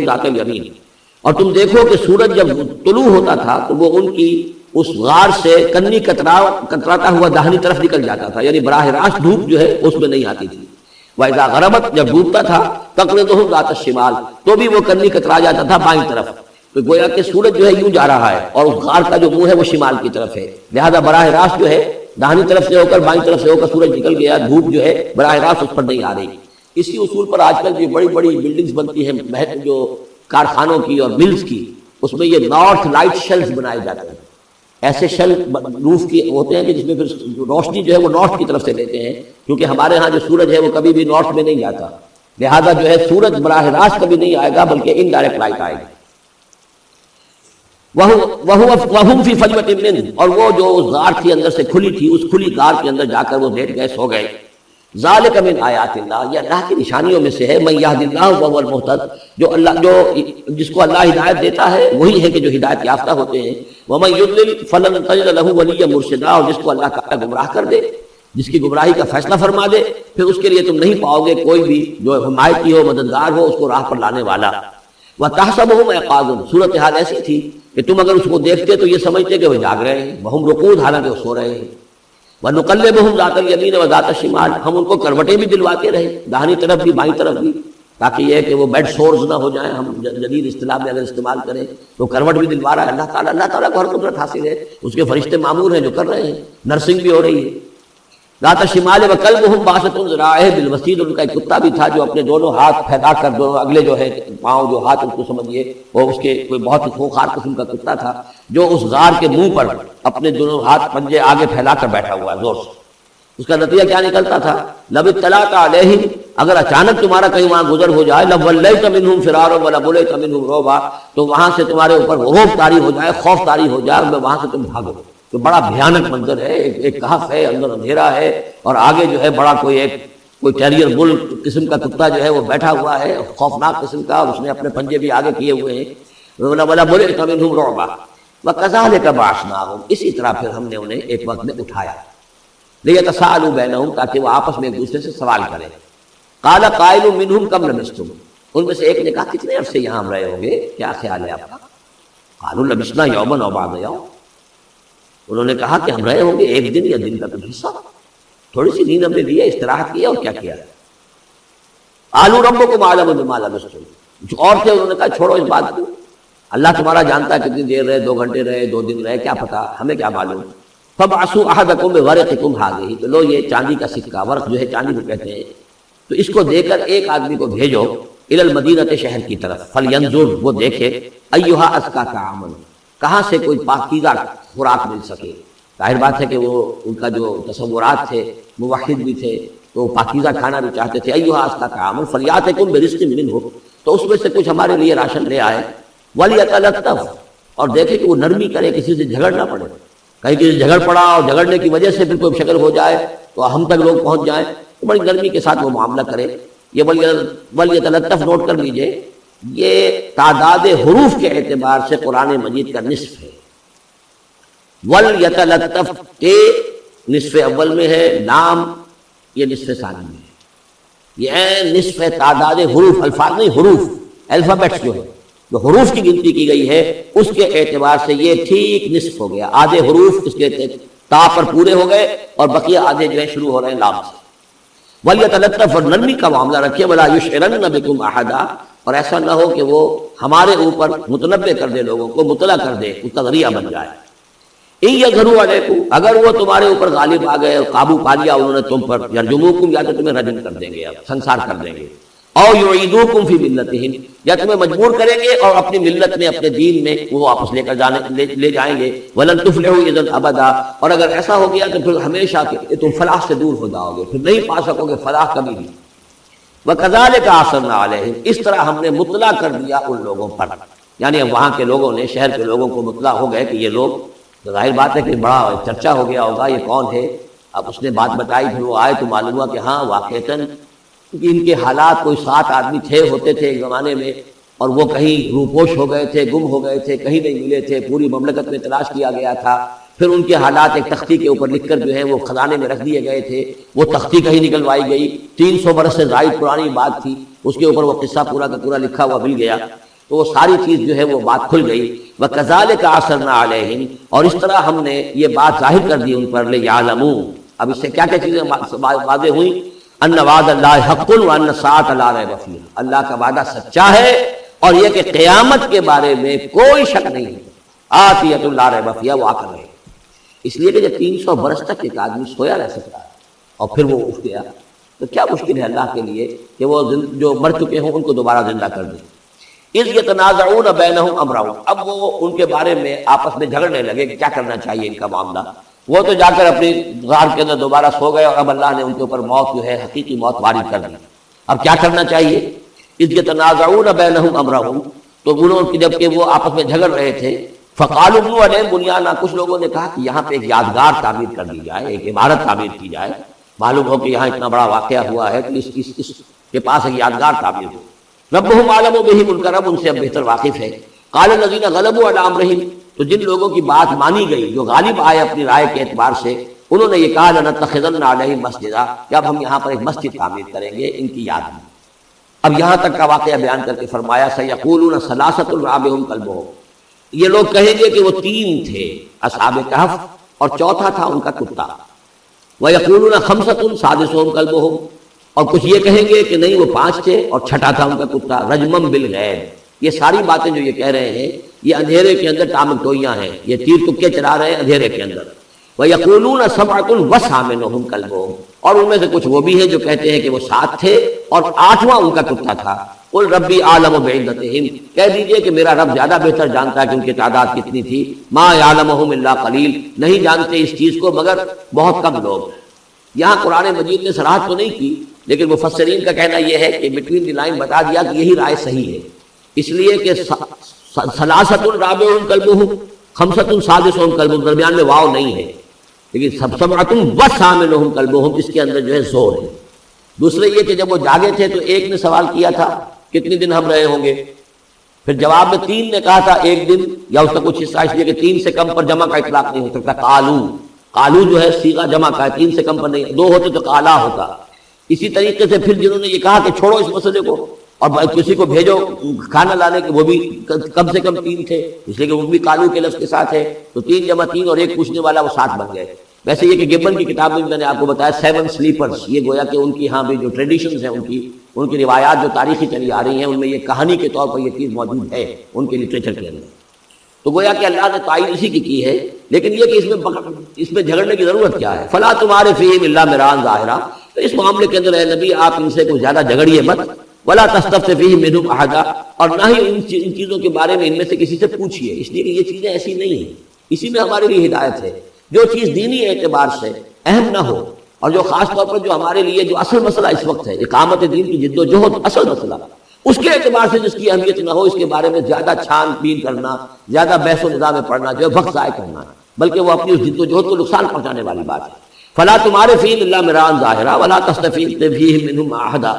ذات الیمین، اور تم دیکھو کہ سورج جب طلوع ہوتا تھا تو وہ ان کی اس غار سے کنی کتراتا ہوا داہنی طرف نکل جاتا تھا، یعنی براہ راست دھوپ جو ہے اس میں نہیں آتی تھی۔ وَإِذَا غَرَبَتْ، جب ڈوبتا تھا، تَقْرِضُهُمْ ذَاتَ الشِّمَالِ، تو بھی وہ کنی کترا جاتا تھا بائیں طرف۔ تو گویا کہ سورج جو ہے یوں جا رہا ہے اور اس غار کا جو منہ ہے وہ شمال کی طرف ہے، لہذا براہ راست جو ہے داہنی طرف سے ہو کر بائیں طرف سے ہو کر سورج نکل گیا، دھوپ جو ہے براہ راست اس پر نہیں آ رہی۔ اسی اصول پر آج کل جو بڑی بڑی بلڈنگز بنتی ہیں جو کارخانوں کی اور ملز کی، اس میں یہ نارتھ لائٹ شیلز بنائے جاتے ہیں، ایسے شیل روف کی ہوتے ہیں کہ جس میں پھر روشنی جو ہے وہ نارتھ کی طرف سے لیتے ہیں، کیونکہ ہمارے ہاں جو سورج ہے وہ کبھی بھی نارتھ میں نہیں جاتا، لہذا جو ہے سورج براہ راست کبھی نہیں آئے گا بلکہ انڈائریکٹ لائٹ آئے گی۔ وَهُمْ فِي فَجْوَةٍ مِّنْهُ، اور وہ جو اس غار کی اندر سے کھلی تھی، اس کھلی غار کے اندر جا کر وہ لیٹ گئے، سو گئے۔ ذَلِكَ مِنْ آیَاتِ اللَّهِ، یہ اللہ کی نشانیوں میں سے ہے۔ مَن يَهْدِ اللَّهُ فَهُوَ الْمُهْتَدِ، جو جس کو اللہ ہدایت دیتا ہے وہی ہے کہ جو ہدایت یافتہ ہوتے ہیں۔ وَمَن يُضْلِلْ فَلَن تَجِدَ لَهُ وَلِيًّا مُرْشِدًا، اور جس کو اللہ تعالیٰ گمراہ کر دے، جس کی گمراہی کا فیصلہ فرما دے، پھر اس کے لیے تم نہیں پاؤ گے کوئی بھی جو حمایتی ہو، مددگار ہو، اس کو راہ پر لانے والا۔ وَتَحْسَبُهُمْ أَيْقَاظًا، صورتحال ایسی تھی کہ تم اگر اس کو دیکھتے تو یہ سمجھتے کہ وہ جاگ رہے ہیں، وَهُمْ رُقُودٌ، حالانکہ وہ سو رہے ہیں۔ وَنُقَلِّبُهُمْ ذَاتَ الْيَمِينِ وَذَاتَ الشِّمَالِ، ہم ان کو کروٹیں بھی دلواتے رہے، داہنی طرف بھی بائیں طرف بھی، تاکہ یہ کہ وہ بیڈ سورز نہ ہو جائیں، ہم جدید اصطلاح میں اگر استعمال کریں تو کروٹ بھی دلوا رہا ہے اللہ تعالیٰ کو ہر قدرت حاصل ہے، اس کے فرشتے معمور ہیں جو کر رہے ہیں، نرسنگ بھی ہو رہی ہے۔ ذات الشمال وکلبہم باسط ذراعہ بالوسید، ان کا ایک کتا بھی تھا جو اپنے دونوں ہاتھ پھیلا کر، دونوں اگلے جو ہے پاؤں جو ہاتھ، اس کو سمجھیے وہ اس کے کوئی بہت ہی خوخار قسم کا کتا تھا جو اس غار کے منہ پر اپنے دونوں ہاتھ پنجے آگے پھیلا کر بیٹھا ہوا ہے زور سے۔ اس کا نتیجہ کیا نکلتا تھا؟ لو اطلعت علیہم، اگر اچانک تمہارا کہیں وہاں گزر ہو جائے، لولیت منہم فرارا ولملئت منہم رعبا، تو وہاں سے تمہارے اوپر رعب طاری ہو جائے، خوف طاری ہو جائے، اور وہاں سے تم بھاگو۔ تو بڑا بھیانک منظر ہے، ایک کہف ہے، اندر اندھیرا ہے، اور آگے جو ہے بڑا کوئی ٹیریئر بل قسم کا کتا جو ہے وہ بیٹھا ہوا ہے، خوفناک قسم کا، اور اس نے اپنے پنجے بھی آگے کیے ہوئے ہیں۔ وَلَمُلِئْتَ مِنْهُمْ رُعْبًا وَكَذَلِكَ بَعَثْنَاهُمْ، اسی طرح پھر ہم نے انہیں ایک وقت میں اٹھایا، لِيَتَسَاءَلُوا بَيْنَهُمْ، تاکہ وہ آپس میں ایک دوسرے سے سوال کریں۔ قَالَ قَائِلٌ مِّنْهُمْ كَمْ لَبِثْتُمْ، ان میں سے ایک نے کہا کتنے عرصے یہاں رہے ہوں گے، کیا خیال ہے آپ کا؟ قَالُوا لَبِثْنَا يَوْمًا أَوْ بَعْضَ يَوْمٍ، انہوں نے کہا کہ ہم رہے ہوں گے ایک دن یا دن کا کچھ حصہ، تھوڑی سی نیند ہم نے لی ہے، استراحت کی ہے، اور کیا کیا۔ قَالُوا رَبُّكُمْ أَعْلَمُ بِمَا لَبِثْتُمْ، کچھ اور تھے، انہوں نے کہا چھوڑو اس بات کو، اللہ تمہارا جانتا ہے کتنی دیر رہے، 2 گھنٹے رہے، 2 دن رہے، کیا پتا، ہمیں کیا معلوم۔ فَابْعَثُوا أَحَدَكُمْ بِوَرِقِكُمْ هَٰذِهِ، تو لو یہ چاندی کا سکہ، ورق جو ہے چاندی کو کہتے ہیں، تو اس کو دے کر ایک آدمی کو بھیجو إِلَى الْمَدِينَةِ، شہر کی طرف، فَلْيَنظُرْ، وہ دیکھے، أَيُّهَا أَزْكَىٰ طَعَامًا، کہاں سے کوئی پاکیزہ خوراک مل سکے۔ ظاہر بات ہے کہ وہ ان کا جو تصورات تھے، موحد بھی تھے، تو پاکیزہ کھانا بھی چاہتے تھے۔ أَيُّهَا أَزْكَىٰ طَعَامًا فَلْيَأْتِكُم بِرِزْقٍ مِّنْهُ، تو اس میں سے کچھ ہمارے لیے راشن لے آئے۔ وَلْيَتَلَطَّفْ، اور دیکھے کہ وہ نرمی کرے، کسی سے جھگڑ نہ پڑے، کہیں کسی سے جھگڑ پڑا اور جھگڑنے کی وجہ سے پھر کوئی شکل ہو جائے تو ہم تک لوگ پہنچ جائیں، تو بڑی نرمی کے ساتھ وہ معاملہ کرے۔ یہ وَلْيَتَلَطَّفْ نوٹ کر لیجئے، یہ تعداد حروف کے اعتبار سے قرآن مجید کا نصف ہے۔ وَلْيَتَلَطَّفْ کے نصف اول میں ہے، لام یہ نصف ثانی میں ہے، یہ نصف تعداد حروف، الفاظ نہیں، حروف، الفابیٹس جو ہے، جو حروف کی گنتی کی گئی ہے اس کے اعتبار سے یہ ٹھیک نصف ہو گیا۔ آدھے حروف اس کے تا پر پورے ہو گئے اور بقیہ آدھے جو ہے شروع ہو رہے ہیں لام سے۔ وَلْيَتَلَطَّفْ، اور نرمی کا معاملہ رکھے، وَلَا يُشْعِرَنَّ بِكُمْ أَحَدًا، اور ایسا نہ ہو کہ وہ ہمارے اوپر متنبع کر دے، لوگوں کو مطلع کر دے، اس کا ذریعہ بن جائے۔ إِن يَظْهَرُوا عَلَيْكُمْ، اگر وہ تمہارے اوپر غالب آ گئے، قابو پا لیا انہوں نے تم پر، يَرْجُمُوكُمْ، یا تو تمہیں رجم کر دیں گے، سنسار کر دیں گے، أَوْ يُعِيدُوكُمْ فِي مِلَّتِهِمْ، یا تمہیں مجبور کریں گے اور اپنی ملت میں، اپنے دین میں وہ واپس لے جائیں گے۔ وَلَن تُفْلِحُوا إِذًا أَبَدًا، اور اگر ایسا ہو گیا تو پھر ہمیشہ تم فلاح سے دور ہو جاؤ گے، پھر نہیں پا سکو گے فلاح کبھی بھی۔ وَكَذَلِكَ أَعْثَرْنَا عَلَيْهِمْ، اس طرح ہم نے مطلع کر دیا ان لوگوں پر، یعنی وہاں کے لوگوں نے، شہر کے لوگوں کو مطلع ہو گئے کہ یہ لوگ، ظاہر بات ہے کہ بڑا چرچا ہو گیا ہوگا، یہ کون ہے۔ اب اس نے بات بتائی، پھر وہ آئے تو معلوم ہوا کہ ہاں واقعتاً ان کے حالات، کوئی 7 آدمی ہوتے تھے ایک زمانے میں، اور وہ کہیں روپوش ہو گئے تھے، گم ہو گئے تھے، کہیں نہیں ملے تھے، پوری مملکت میں تلاش کیا گیا تھا، پھر ان کے حالات ایک تختی کے اوپر لکھ کر جو ہے وہ خزانے میں رکھ دیے گئے تھے، وہ تختی کہیں نکلوائی گئی، 300 برس سے زائد پرانی بات تھی، اس کے اوپر وہ قصہ پورا کا پورا لکھا ہوا مل گیا۔ تو وہ ساری چیز جو ہے وہ بات کھل گئی. وَكَذَلِكَ عَثَرْنَا عَلَيْهِمْ، اور اس طرح ہم نے یہ بات ظاہر کر دی ان پر. لِيَعْلَمُوا، اب اس سے کیا کیا چیزیں واضح ہوئیں؟ ان وعد اللہ حق وان الساعۃ لا ریب فیہا، اللہ کا وعدہ سچا ہے اور یہ کہ قیامت کے بارے میں کوئی شک نہیں ہے. آتیۃ لا ریب فیہا، وہ آ کر رہے. اس لیے کہ جب 300 برس تک ایک آدمی سویا رہ سکتا ہے اور پھر وہ اٹھ گیا تو کیا مشکل ہے اللہ کے لیے کہ وہ جو مر چکے ہوں ان کو دوبارہ زندہ کر دیں. اذ یتنازعون بینہم امرہم، اب وہ ان کے بارے میں آپس میں جھگڑنے لگے کہ کیا کرنا چاہیے ان کا معاملہ. وہ تو جا کر اپنی غار کے اندر دوبارہ سو گئے اور اب اللہ نے ان کے اوپر موت جو ہے حقیقی موت وارد کر دی. اب کیا کرنا چاہیے؟ اذ یتنازعون بینہم امرہم، تو انہوں کی جب کہ وہ آپس میں جھگڑ رہے تھے. فقالوا ابنوا علیہم بنیانا، کچھ لوگوں نے کہا کہ یہاں پہ ایک یادگار تعمیر کر دی جائے، ایک عمارت تعمیر کی جائے. معلوم ہو کہ یہاں اتنا بڑا واقعہ ہوا ہے کہ اس کے پاس ایک یادگار تعمیر ہو. ربہم اعلم بہم، ان کا رب ان سے اب بہتر واقف ہے. قال الذین غلبوا علی امرہم، تو جن لوگوں کی بات مانی گئی، جو غالب آئے اپنی رائے کے اعتبار سے، انہوں نے یہ کہا لنتخذن علیہم مسجدا، کہ اب ہم یہاں پر ایک مسجد تعمیر کریں گے ان کی یاد میں. اب یہاں تک کا واقعہ بیان کر کے فرمایا سیقولون ثلاثۃ رابعہم کلبہم، یہ لوگ کہیں گے کہ وہ 3 تھے اصحاب کہف اور چوتھا تھا ان کا کتا. وَيَقُولُونَ خَمْسَةٌ سَادِسُهُمْ كَلْبُهُمْ، اور کچھ یہ کہیں گے کہ نہیں وہ 5 تھے اور چھٹا تھا ان کا کتا. رجمم بالغیب، یہ ساری باتیں جو یہ کہہ رہے ہیں یہ اندھیرے کے اندر ٹامٹوئیاں ہیں، یہ تیر تکے چلا رہے ہیں اندھیرے کے اندر. وَيَقُولُونَ سَبْعَةٌ وَثَامِنُهُمْ كَلْبُهُمْ، اور ان میں سے کچھ وہ بھی ہیں جو کہتے ہیں کہ وہ 7 تھے اور 8واں ان کا کتا تھا. قُلْ رَبِّي أَعْلَمُ بِعِدَّتِهِمْ، کہہ دیجئے کہ میرا رب زیادہ بہتر جانتا ہے کہ ان کی تعداد کتنی تھی. مَا يَعْلَمُهُمْ إِلَّا قَلِيلٌ، نہیں جانتے اس چیز کو مگر بہت کم لوگ. یہاں قرآن مجید نے صراحت تو نہیں کی، لیکن مفسرین کا کہنا یہ ہے کہ بٹوین دی لائن بتا دیا کہ یہی رائے صحیح ہے، اس لیے کہ ثلاثۃ رابعہم کلبہم خمسۃ سادسہم کلبہم، درمیان میں واو نہیں ہے، لیکن سبعۃ وثامنہم کلبہم اس کے اندر جو ہے زور ہے. دوسرے یہ کہ جب وہ جاگے تھے تو ایک نے سوال کیا تھا کتنے دن ہم رہے ہوں گے، پھر جواب میں 3 نے کہا تھا 1 دن یا اس کا کچھ حصہ، اس لیے کہ 3 سے کم پر جمع کا اطلاق نہیں ہو سکتا. قالو جو ہے صیغہ جمع کا ہے، 3 سے کم پر نہیں، 2 ہوتے تو قالا ہوتا. اسی طریقے سے پھر جنہوں نے یہ کہا کہ چھوڑو اس مسئلے کو اور کسی کو بھیجو کھانا لانے کے، وہ بھی کم سے کم 3 تھے، اس لیے کہ وہ بھی قالو کے لفظ کے ساتھ ہے، تو 3 جمع 3 اور ایک پوچھنے والا وہ 7 بن گئے. ویسے یہ کہ گبن کی کتاب میں میں نے آپ کو بتایا 7 سلیپرز، یہ گویا کہ ان کی ہاں بھی جو ٹریڈیشنز ہیں ان کی روایات جو تاریخی چلی آ رہی ہیں ان میں یہ کہانی کے طور پر یہ چیز موجود ہے ان کے لٹریچر کے اندر. تو گویا کہ اللہ نے تعین اسی کی ہے، لیکن یہ کہ اس میں جھگڑنے کی ضرورت کیا ہے. فلا تمہارے فیہم الا مران ظاہرا، تو اس معاملے کے اندر اے نبی آپ ان سے کچھ زیادہ جھگڑیے مت. ولا تستفت فیہم منہم احدا، اور نہ ہی ان چیزوں کے بارے میں ان میں سے کسی سے پوچھیے، اس لیے کہ یہ چیزیں ایسی نہیں ہیں، اسی میں ہمارے لیے ہدایت ہے. جو چیز دینی اعتبار سے اہم نہ ہو اور جو خاص طور پر جو ہمارے لیے جو اصل مسئلہ اس وقت ہے اقامت دین کی جد و جہد، اصل مسئلہ اس کے اعتبار سے جس کی اہمیت نہ ہو، اس کے بارے میں زیادہ چھان بین کرنا، زیادہ بحث و نظام میں پڑھنا جو ہے وقت ضائع کرنا ہے، بلکہ وہ اپنی اس جد و جہد کو نقصان پہنچانے والی بات ہے. فلا تمہارے فیہم الا مران ظاہرا ولا تستفت فیہم منہم احدا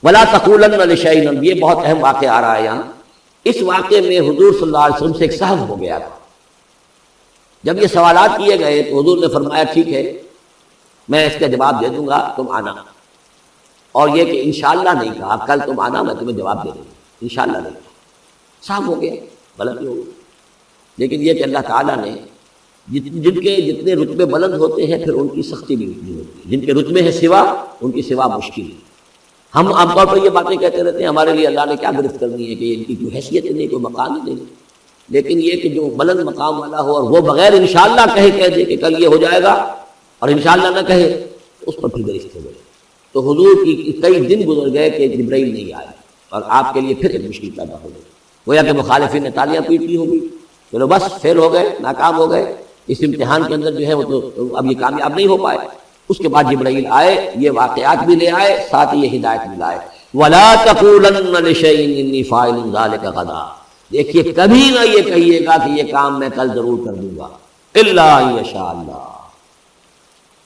ولا تقولن لشیء، یہ بہت اہم واقعہ آ رہا ہے یہاں. اس واقعے میں حضور صلی اللہ علیہ وسلم سے ایک سہو ہو گیا تھا. جب یہ سوالات کیے گئے تو حضور نے فرمایا ٹھیک ہے میں اس کا جواب دے دوں گا، تم آنا. اور یہ کہ انشاءاللہ نہیں کہا، کل تم آنا میں تمہیں جواب دے دوں گا، انشاءاللہ نہیں کہا. صاف ہو گیا، غلطی ہو گئی. لیکن یہ کہ اللہ تعالیٰ نے جن کے جتنے رتبے بلند ہوتے ہیں پھر ان کی سختی بھی اتنی ہوتی ہے، جن کے رتبے ہیں سوا ان کی سوا مشکل. ہم عام طور پر یہ باتیں کہتے رہتے ہیں ہمارے لیے اللہ نے کیا گرفت کرنی ہے کہ ان کی کوئی حیثیت نہیں، کوئی مقام ہی نہیں. لیکن یہ کہ جو بلند مقام والا ہو اور وہ بغیر انشاءاللہ کہہ دے کہ کل یہ ہو جائے گا اور انشاءاللہ نہ کہے، اس پر پھر گرفت ہو گئے. تو حضور کی کئی دن گزر گئے کہ جبرائیل نہیں آئے اور آپ کے لیے پھر ایک مشکل پیدا ہو گئی. گویا کہ مخالفین نے تالیاں پیٹ لی ہوگی، چلو بس فیل ہو گئے، ناکام ہو گئے اس امتحان کے اندر جو ہے وہ تو اب یہ کامیاب نہیں ہو پائے. اس کے بعد جبرائیل آئے، یہ واقعات بھی لے آئے، ساتھ ہی یہ ہدایت بھی لائے. وَلَا تَقُولَنَّ لِشَيْءٍ إِنِّي فَاعِلٌ ذَلِكَ غَدًا، دیکھیے کبھی نہ یہ کہیے گا کہ یہ کام میں کل ضرور کر دوں گا، إِلَّا أَن يَشَاءَ اللَّهُ،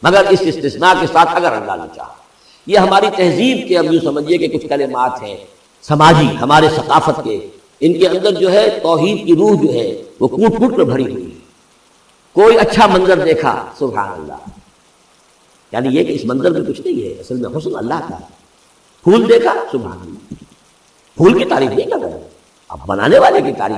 مگر اس استثناء کے ساتھ اگر اللہ نے چاہا. یہ ہماری تہذیب کے اب یوں سمجھیے کہ کچھ کلمات ہیں سماجی ہمارے ثقافت کے، ان کے اندر جو ہے توحید کی روح جو ہے وہ کوٹ کوٹ کر بھری ہوئی ہے. کوئی اچھا منظر دیکھا سبحان اللہ، یعنی یہ کہ اس منظر میں کچھ نہیں ہے، اصل میں حسن اللہ کا ہے. پھول دیکھا سبحان اللہ، پھول کی تعریف نہیں کر رہے، اب بنانے والے کی تعریف